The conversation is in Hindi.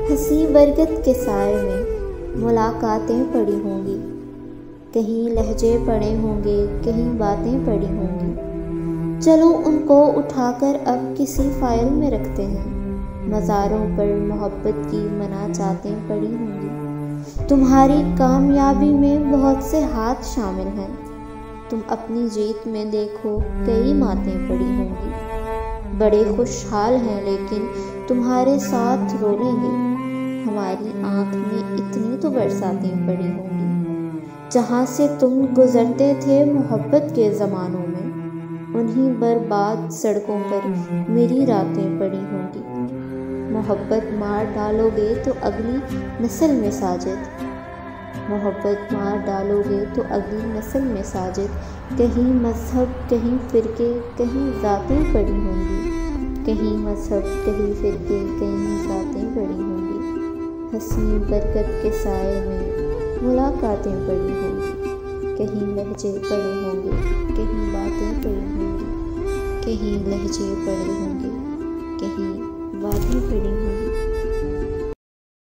हंसी बरगद के साए में मुलाकातें पड़ी होंगी, कहीं लहजे पड़े होंगे, कहीं बातें पड़ी होंगी। चलो उनको उठाकर अब किसी फाइल में रखते हैं। मज़ारों पर मोहब्बत की मनाचातें पड़ी होंगी। तुम्हारी कामयाबी में बहुत से हाथ शामिल हैं। तुम अपनी जीत में देखो कई मातें पड़ी होंगी। बड़े खुशहाल हैं लेकिन तुम्हारे साथ रो लेंगे। हमारी आँख में इतनी तो बरसातें पड़ी होंगी। जहाँ से तुम गुजरते थे मोहब्बत के ज़मानों में, उन्हीं बर्बाद सड़कों पर मेरी रातें पड़ी होंगी। मोहब्बत मार डालोगे तो अगली नस्ल में साजिद, मोहब्बत मार डालोगे तो अगली नस्ल में साजिद। कहीं मजहब कहीं फ़िरके कहीं ज़ातें पड़ी होंगी, कहीं मजहब कहीं फ़िरके कहीं ज़ातें पड़ी होंगी। हंसी बरगद के साए में मुलाकातें पड़ी होंगी, कहीं लहजे पड़े होंगे, कहीं बातें पड़ी होंगी, कहीं लहजे पड़े होंगे, कहीं बातें पड़ी होंगी।